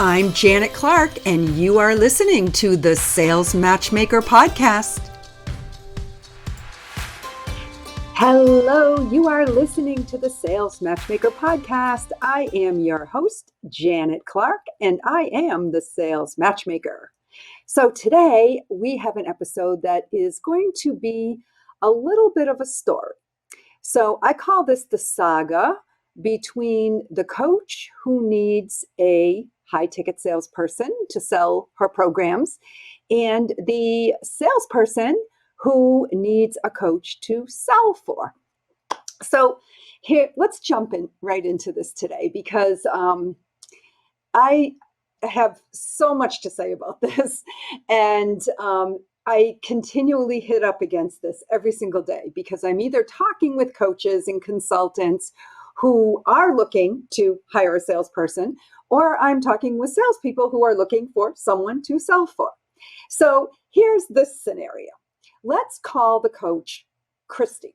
I'm Janet Clark, and you are listening to the Sales Matchmaker Podcast. Hello, you are listening to the Sales Matchmaker Podcast. I am your host, Janet Clark, and I am the Sales Matchmaker. So today we have an episode that is going to be a little bit of a story. So I call this the saga between the coach who needs a high-ticket salesperson to sell her programs and the salesperson who needs a coach to sell for. So here, let's jump in right into this today because I have so much to say about this, and I continually hit up against this every single day because I'm either talking with coaches and consultants who are looking to hire a salesperson, or I'm talking with salespeople who are looking for someone to sell for. So here's this scenario. Let's call the coach Christy.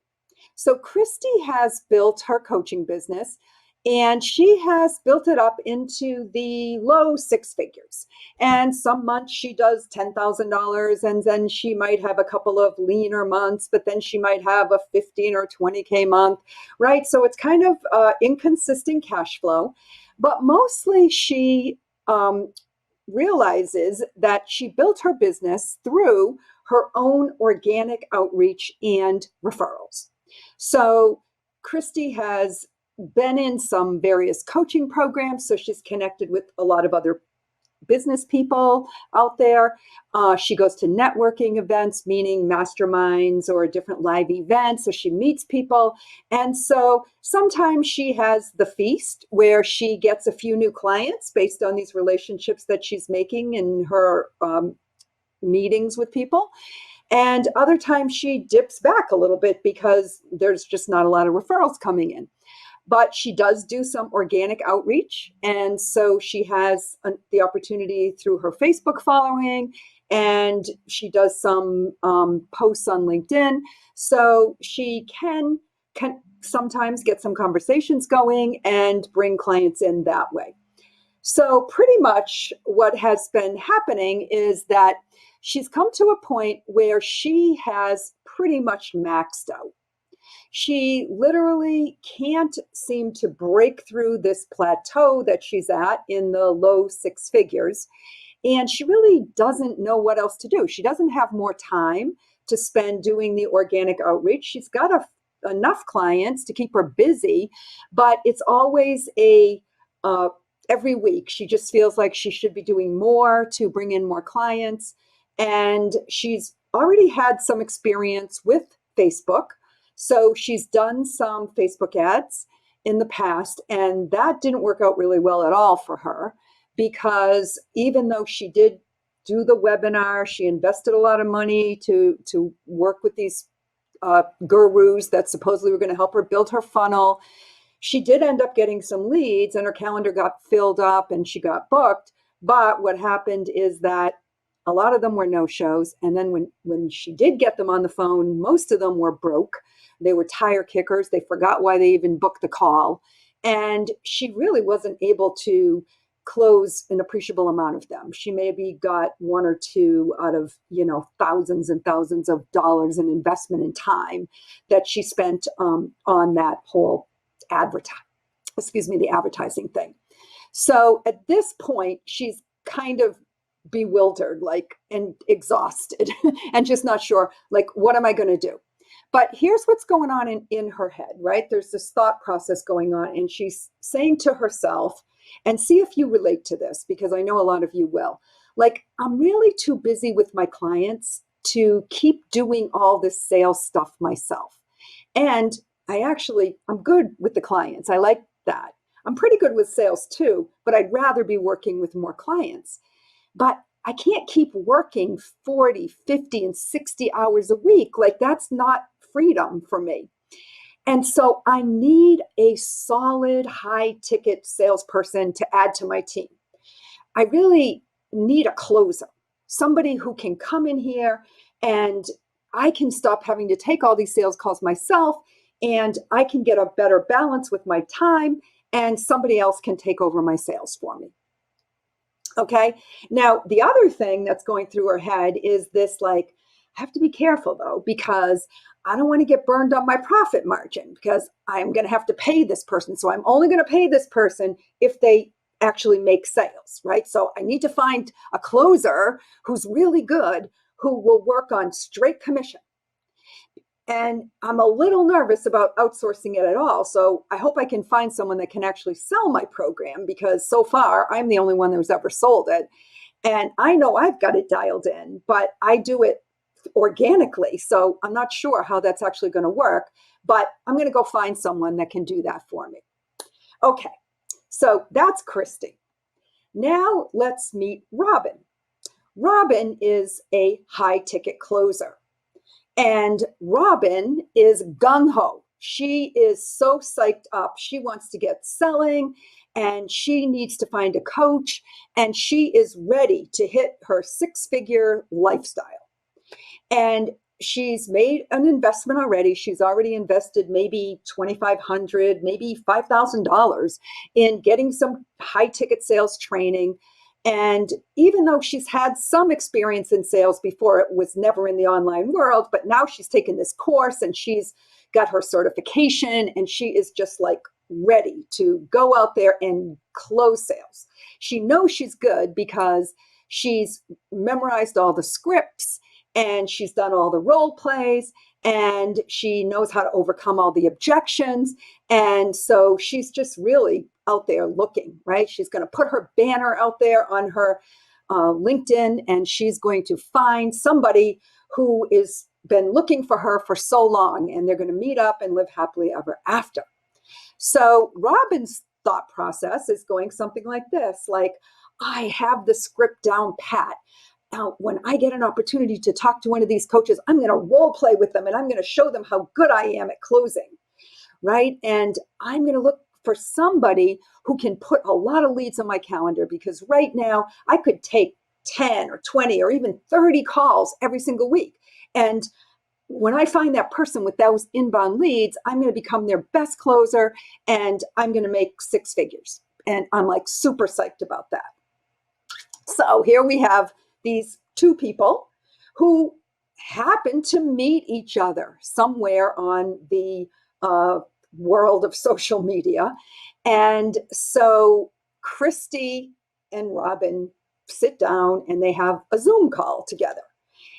So Christy has built her coaching business, and she has built it up into the low six figures. And some months she does $10,000, and then she might have a couple of leaner months, but then she might have a 15 or 20K month, right? So it's kind of inconsistent cash flow. But mostly she realizes that she built her business through her own organic outreach and referrals. So Christy has been in some various coaching programs, so she's connected with a lot of other business people out there. She goes to networking events, meaning masterminds or different live events, so she meets people. And so sometimes she has the feast where she gets a few new clients based on these relationships that she's making in her meetings with people. And other times she dips back a little bit because there's just not a lot of referrals coming in. But she does do some organic outreach. And so she has the opportunity through her Facebook following, and she does some posts on LinkedIn. So she can sometimes get some conversations going and bring clients in that way. So pretty much what has been happening is that she's come to a point where she has pretty much maxed out. She literally can't seem to break through this plateau that she's at in the low six figures. And she really doesn't know what else to do. She doesn't have more time to spend doing the organic outreach. She's got enough clients to keep her busy, but it's always every week. She just feels like she should be doing more to bring in more clients. And she's already had some experience with Facebook. So she's done some Facebook ads in the past, and that didn't work out really well at all for her because even though she did do the webinar, she invested a lot of money to work with these gurus that supposedly were going to help her build her funnel. She did end up getting some leads, and her calendar got filled up and she got booked. But what happened is that a lot of them were no-shows. And then when she did get them on the phone, most of them were broke. They were tire kickers. They forgot why they even booked the call. And she really wasn't able to close an appreciable amount of them. She maybe got one or two out of, thousands and thousands of dollars in investment and time that she spent on that whole the advertising thing. So at this point, she's kind of bewildered, and exhausted and just not sure, what am I going to do? But here's what's going on in her head, right? There's this thought process going on, and she's saying to herself, and see if you relate to this, because I know a lot of you will, I'm really too busy with my clients to keep doing all this sales stuff myself. And I'm good with the clients. I like that. I'm pretty good with sales too, but I'd rather be working with more clients. But I can't keep working 40, 50, and 60 hours a week. That's not freedom for me. And so I need a solid high-ticket salesperson to add to my team. I really need a closer, somebody who can come in here and I can stop having to take all these sales calls myself, and I can get a better balance with my time, and somebody else can take over my sales for me. Okay. Now, the other thing that's going through her head is this like, I have to be careful though, because I don't want to get burned on my profit margin because I'm going to have to pay this person. So I'm only going to pay this person if they actually make sales, right? So I need to find a closer who's really good, who will work on straight commission. And I'm a little nervous about outsourcing it at all. So I hope I can find someone that can actually sell my program, because so far I'm the only one who's ever sold it. And I know I've got it dialed in, but I do it organically. So I'm not sure how that's actually going to work, but I'm going to go find someone that can do that for me. Okay, so that's Christy. Now let's meet Robin. Robin is a high ticket closer. And Robin is gung ho. She is so psyched up. She wants to get selling and she needs to find a coach, and she is ready to hit her 6-figure lifestyle. And she's made an investment already. She's already invested maybe $2,500, maybe $5,000 in getting some high ticket sales training. And even though she's had some experience in sales before, it was never in the online world, but now she's taken this course and she's got her certification and she is just like ready to go out there and close sales. She knows she's good because she's memorized all the scripts and she's done all the role plays and she knows how to overcome all the objections. And so she's just really out there looking, right? She's going to put her banner out there on her LinkedIn, and she's going to find somebody who is been looking for her for so long, and they're going to meet up and live happily ever after. So Robin's thought process is going something like this, like, I have the script down pat. Now, when I get an opportunity to talk to one of these coaches, I'm going to role play with them and I'm going to show them how good I am at closing, right? And I'm going to look for somebody who can put a lot of leads on my calendar, because right now I could take 10 or 20 or even 30 calls every single week. And when I find that person with those inbound leads, I'm going to become their best closer and I'm going to make 6 figures. And I'm like super psyched about that. So here we have these 2 people who happen to meet each other somewhere on the world of social media. And so Christy and Robin sit down and they have a Zoom call together.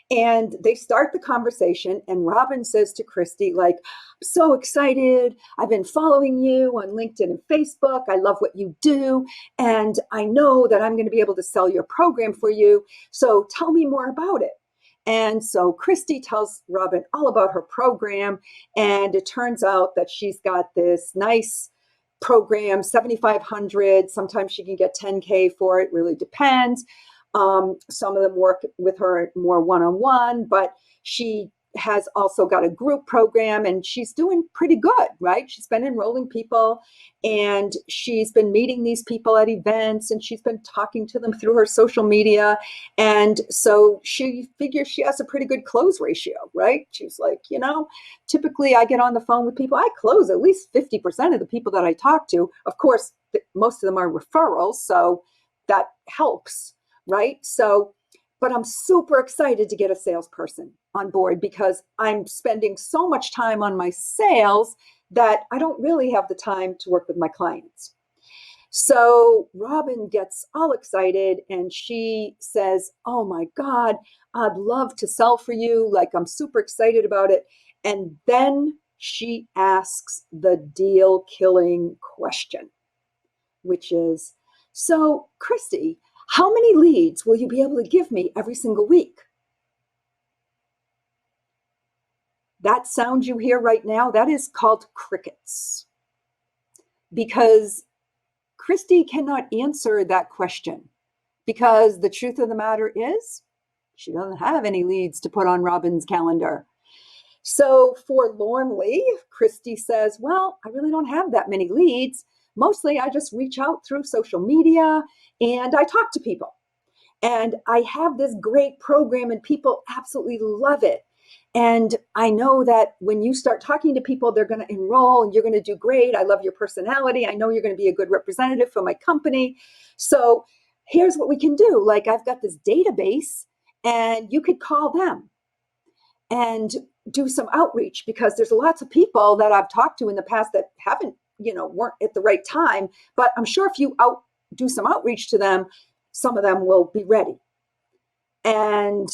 And they start the conversation, and Robin says to Christy, like, I'm so excited. I've been following you on LinkedIn and Facebook. I love what you do. And I know that I'm going to be able to sell your program for you. So tell me more about it. And so Christy tells Robin all about her program. And it turns out that she's got this nice program, 7,500. Sometimes she can get 10K for it. Really depends. Some of them work with her more one-on-one, but she has also got a group program and she's doing pretty good, right? She's been enrolling people and she's been meeting these people at events and she's been talking to them through her social media. And so she figures she has a pretty good close ratio, right? She's like, typically I get on the phone with people. I close at least 50% of the people that I talk to. Of course, most of them are referrals, so that helps. Right? So, but I'm super excited to get a salesperson on board because I'm spending so much time on my sales that I don't really have the time to work with my clients. So Robin gets all excited and she says, oh my God, I'd love to sell for you. Like, I'm super excited about it. And then she asks the deal killing question, which is, so Christy, how many leads will you be able to give me every single week? That sound you hear right now, that is called crickets. Because Christy cannot answer that question. Because the truth of the matter is, she doesn't have any leads to put on Robin's calendar. So forlornly, Christy says, well, I really don't have that many leads. Mostly I just reach out through social media and I talk to people. And I have this great program and people absolutely love it. And I know that when you start talking to people, they're going to enroll and you're going to do great. I love your personality. I know you're going to be a good representative for my company. So here's what we can do. Like, I've got this database and you could call them and do some outreach, because there's lots of people that I've talked to in the past that haven't, weren't at the right time. But I'm sure if you do some outreach to them, some of them will be ready. And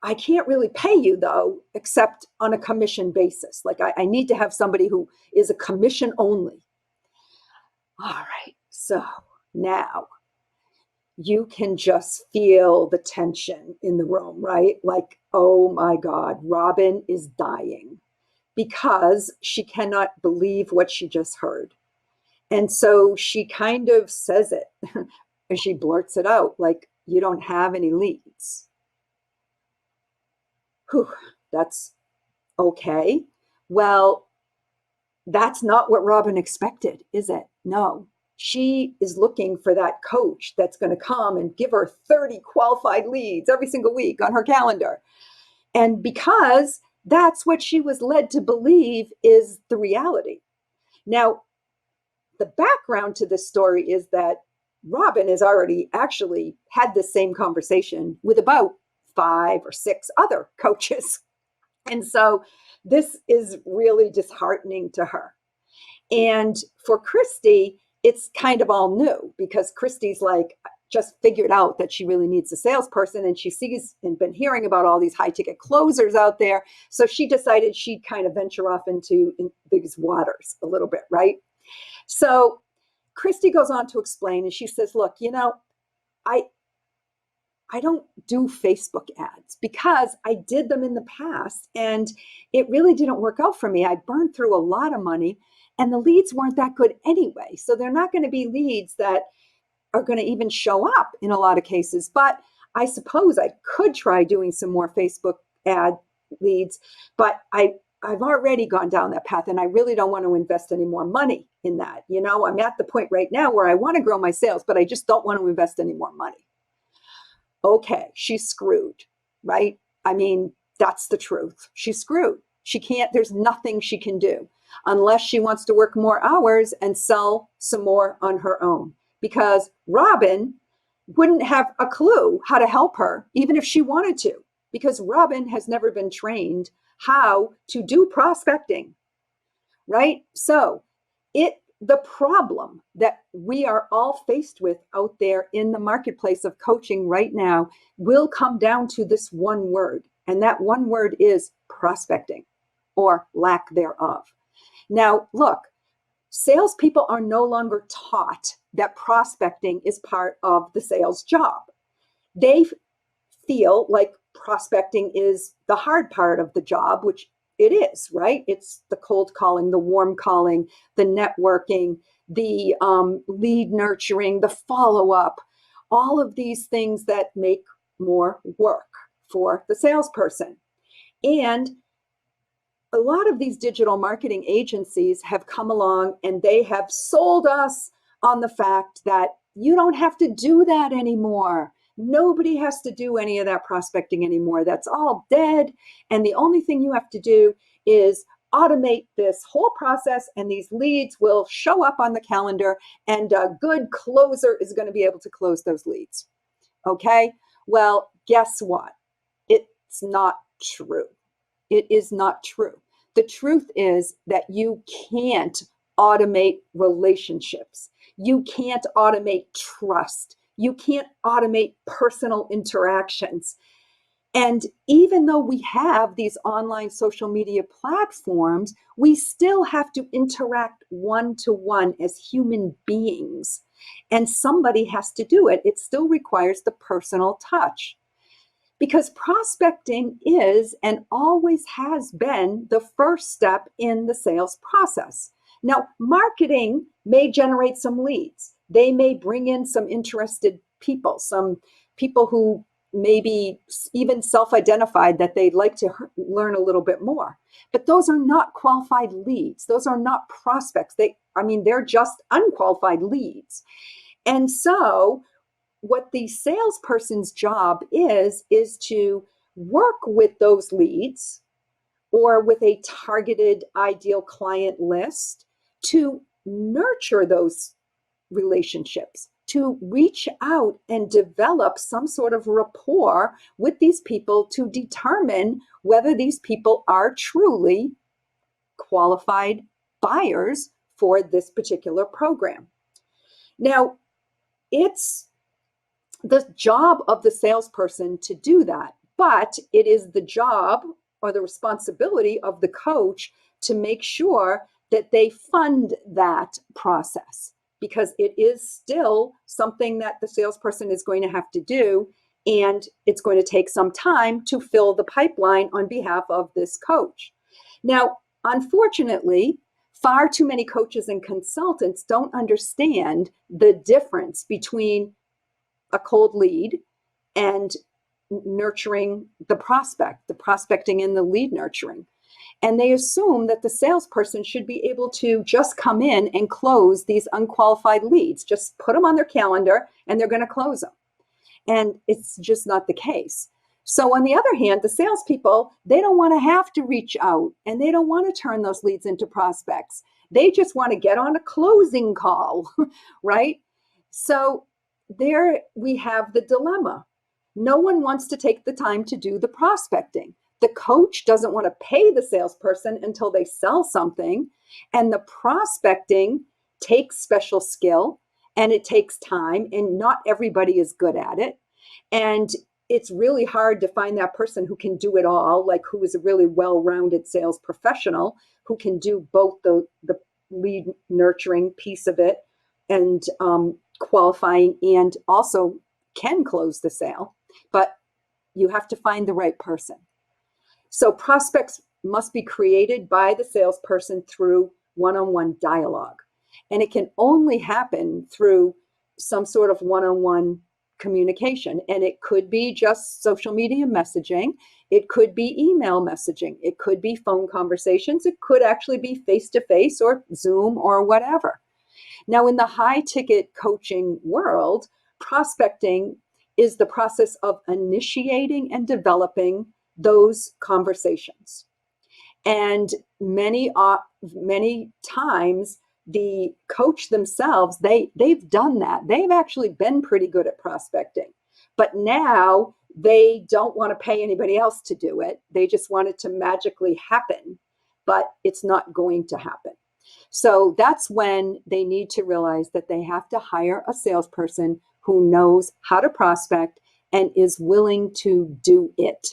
I can't really pay you, though, except on a commission basis. Like, I need to have somebody who is a commission only. All right. So now you can just feel the tension in the room, right? Like, oh my God, Robin is dying because she cannot believe what she just heard. And so she kind of says it and she blurts it out like, you don't have any leads. Whew, that's okay. Well, that's not what Robin expected, is it? No. She is looking for that coach that's going to come and give her 30 qualified leads every single week on her calendar. And because that's what she was led to believe is the reality. Now, the background to this story is that Robin has already actually had this same conversation with about 5 or 6 other coaches. And so this is really disheartening to her. And for Christy, it's kind of all new, because Christy's like just figured out that she really needs a salesperson, and she sees and been hearing about all these high ticket closers out there. So she decided she'd kind of venture off into these waters a little bit, right? So Christy goes on to explain, and she says, look, I don't do Facebook ads because I did them in the past and it really didn't work out for me. I burned through a lot of money and the leads weren't that good anyway. So they're not going to be leads that are going to even show up in a lot of cases. But I suppose I could try doing some more Facebook ad leads, but I've already gone down that path and I really don't want to invest any more money in that. I'm at the point right now where I want to grow my sales, but I just don't want to invest any more money. Okay, she's screwed, right? I mean, that's the truth. She's screwed. She can't, there's nothing she can do unless she wants to work more hours and sell some more on her own, because Robin wouldn't have a clue how to help her, even if she wanted to, because Robin has never been trained how to do prospecting, right? So the problem that we are all faced with out there in the marketplace of coaching right now will come down to this one word. And that one word is prospecting, or lack thereof. Now, look, salespeople are no longer taught that prospecting is part of the sales job. They feel like prospecting is the hard part of the job, which it is, right? It's the cold calling, the warm calling, the networking, the lead nurturing, the follow-up, all of these things that make more work for the salesperson. And a lot of these digital marketing agencies have come along and they have sold us on the fact that you don't have to do that anymore. Nobody has to do any of that prospecting anymore. That's all dead. And the only thing you have to do is automate this whole process, and these leads will show up on the calendar, and a good closer is going to be able to close those leads. Okay? Well, guess what? It's not true. It is not true. The truth is that you can't automate relationships. You can't automate trust. You can't automate personal interactions. And even though we have these online social media platforms, we still have to interact one-to-one as human beings. And somebody has to do it. It still requires the personal touch. Because prospecting is and always has been the first step in the sales process. Now, marketing may generate some leads. They may bring in some interested people, some people who maybe even self-identified that they'd like to learn a little bit more. But those are not qualified leads. Those are not prospects. They're just unqualified leads. And so what the salesperson's job is to work with those leads or with a targeted ideal client list to nurture those relationships, to reach out and develop some sort of rapport with these people to determine whether these people are truly qualified buyers for this particular program. Now, it's the job of the salesperson to do that, but it is the job or the responsibility of the coach to make sure that they fund that process, because it is still something that the salesperson is going to have to do, and it's going to take some time to fill the pipeline on behalf of this coach. Now, unfortunately, far too many coaches and consultants don't understand the difference between a cold lead and nurturing the prospect, the prospecting and the lead nurturing. And they assume that the salesperson should be able to just come in and close these unqualified leads, just put them on their calendar and they're going to close them. And it's just not the case. So on the other hand, the salespeople, they don't want to have to reach out and they don't want to turn those leads into prospects. They just want to get on a closing call, right? So there we have the dilemma. No one wants to take the time to do the prospecting. The coach doesn't want to pay the salesperson until they sell something. And the prospecting takes special skill and it takes time, and not everybody is good at it. And it's really hard to find that person who can do it all, like who is a really well-rounded sales professional who can do both the lead nurturing piece of it and qualifying, and also can close the sale. But you have to find the right person. So prospects must be created by the salesperson through one-on-one dialogue. And it can only happen through some sort of one-on-one communication. And it could be just social media messaging. It could be email messaging. It could be phone conversations. It could actually be face-to-face or Zoom or whatever. Now, in the high-ticket coaching world, prospecting is the process of initiating and developing those conversations. And many times, the coach themselves, they've done that. They've actually been pretty good at prospecting. But now they don't want to pay anybody else to do it. They just want it to magically happen, but it's not going to happen. So that's when they need to realize that they have to hire a salesperson who knows how to prospect and is willing to do it.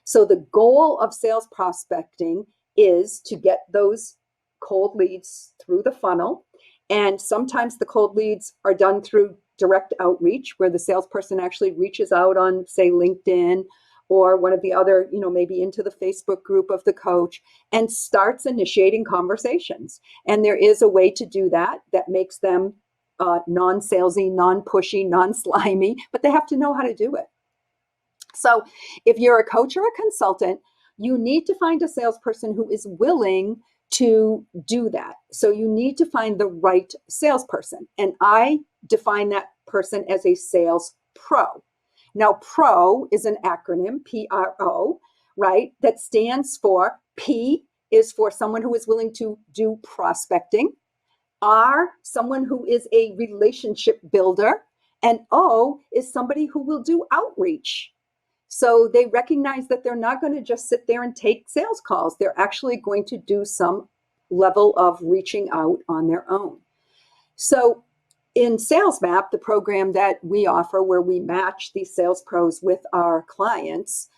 So the goal of sales prospecting is to get those cold leads through the funnel. And sometimes the cold leads are done through direct outreach, where the salesperson actually reaches out on, say, LinkedIn or one of the other, maybe into the Facebook group of the coach, and starts initiating conversations. And there is a way to do that makes them non-salesy, non-pushy, non-slimy, but they have to know how to do it. So if you're a coach or a consultant, you need to find a salesperson who is willing to do that. So you need to find the right salesperson. And I define that person as a sales pro. Now, pro is an acronym, P-R-O, right? That stands for, P is for someone who is willing to do prospecting. R, someone who is a relationship builder. And O is somebody who will do outreach. So they recognize that they're not going to just sit there and take sales calls. They're actually going to do some level of reaching out on their own. So in Sales Map, the program that we offer where we match these sales pros with our clients,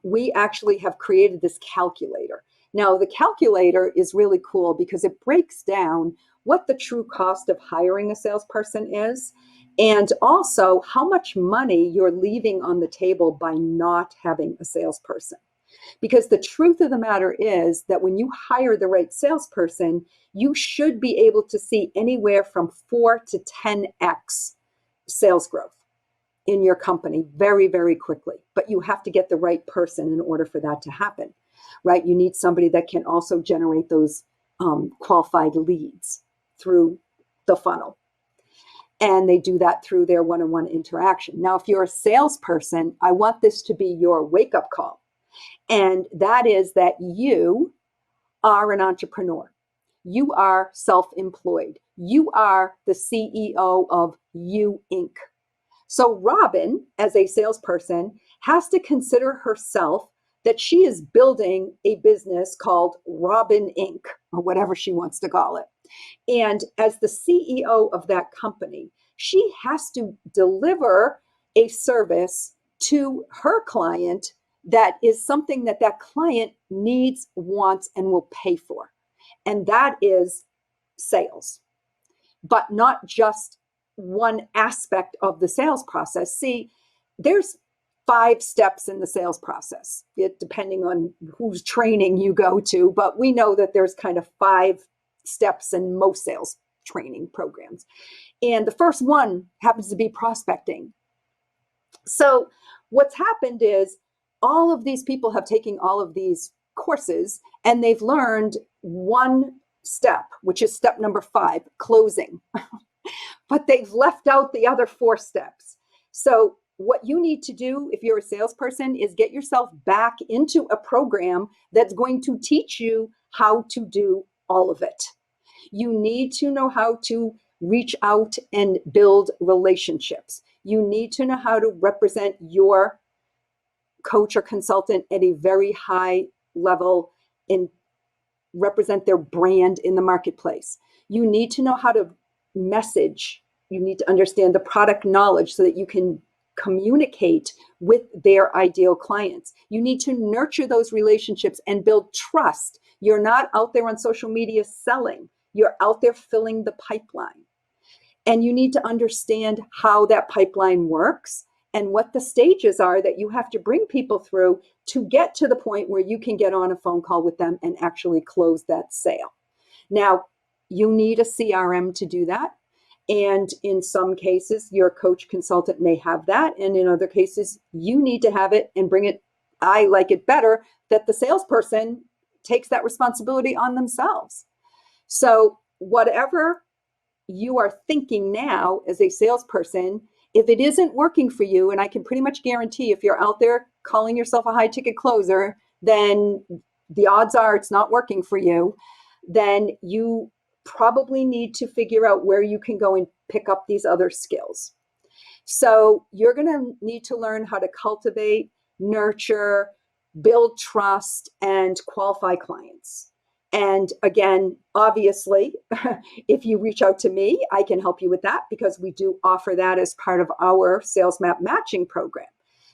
we actually have created this calculator. Now, the calculator is really cool because it breaks down what the true cost of hiring a salesperson is, and also how much money you're leaving on the table by not having a salesperson. Because the truth of the matter is that when you hire the right salesperson, you should be able to see anywhere from 4 to 10x sales growth in your company very, very quickly. But you have to get the right person in order for that to happen, right? You need somebody that can also generate those qualified leads through the funnel. And they do that through their one-on-one interaction. Now, if you're a salesperson, I want this to be your wake-up call. And that is that you are an entrepreneur. you are self-employed. You are the CEO of You Inc. So Robin, as a salesperson, has to consider herself that she is building a business called Robin Inc., or whatever she wants to call it. And as the CEO of that company, she has to deliver a service to her client that is something that that client needs, wants, and will pay for. And that is sales, but not just one aspect of the sales process. See, there's 5 steps in the sales process, depending on whose training you go to, but we know that there's kind of 5 steps in most sales training programs. And the first one happens to be prospecting. So what's happened is all of these people have taken all of these courses and they've learned one step, which is step number 5, closing. But they've left out the other 4 steps. So what you need to do if you're a salesperson is get yourself back into a program that's going to teach you how to do all of it. You need to know how to reach out and build relationships. You need to know how to represent your coach or consultant at a very high level and represent their brand in the marketplace. You need to know how to message. You need to understand the product knowledge so that you can communicate with their ideal clients. You need to nurture those relationships and build trust. You're not out there on social media selling. You're out there filling the pipeline. And you need to understand how that pipeline works and what the stages are that you have to bring people through to get to the point where you can get on a phone call with them and actually close that sale. Now, you need a CRM to do that. And in some cases, your coach consultant may have that. And in other cases, you need to have it and bring it. I like it better that the salesperson takes that responsibility on themselves. So whatever you are thinking now as a salesperson, if it isn't working for you, and I can pretty much guarantee if you're out there calling yourself a high ticket closer, then the odds are it's not working for you, then you probably need to figure out where you can go and pick up these other skills. So you're going to need to learn how to cultivate, nurture, build trust, and qualify clients. And again, obviously, if you reach out to me, I can help you with that because we do offer that as part of our sales map matching program.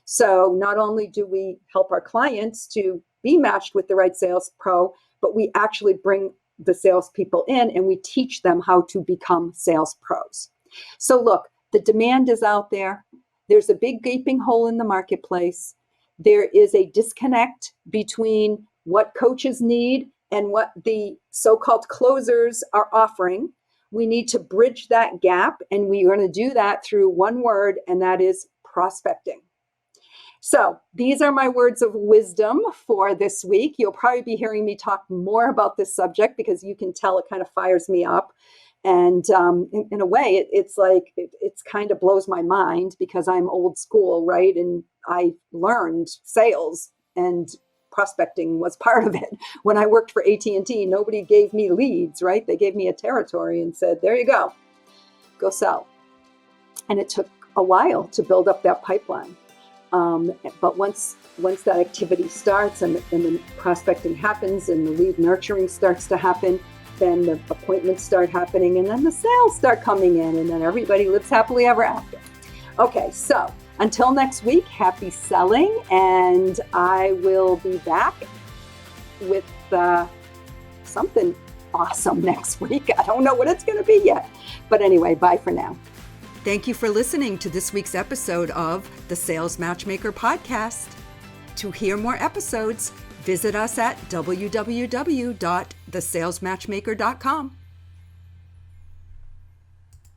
So not only do we help our clients to be matched with the right sales pro, but we actually bring the salespeople in and we teach them how to become sales pros. So look, the demand is out there. There's a big gaping hole in the marketplace. There is a disconnect between what coaches need and what the so-called closers are offering. We need to bridge that gap, and we are going to do that through one word, and that is prospecting. So these are my words of wisdom for this week. You'll probably be hearing me talk more about this subject because you can tell it kind of fires me up. And in a way, it's like, it's kind of blows my mind because I'm old school, right? And I learned sales and prospecting was part of it. When I worked for AT&T, nobody gave me leads, right? They gave me a territory and said, there you go sell. And it took a while to build up that pipeline. But once that activity starts and the prospecting happens and the lead nurturing starts to happen, then the appointments start happening and then the sales start coming in and then everybody lives happily ever after. Okay, so until next week, happy selling, and I will be back with something awesome next week. I don't know what it's going to be yet, but anyway, bye for now. Thank you for listening to this week's episode of the Sales Matchmaker Podcast. To hear more episodes, visit us at www.thesalesmatchmaker.com.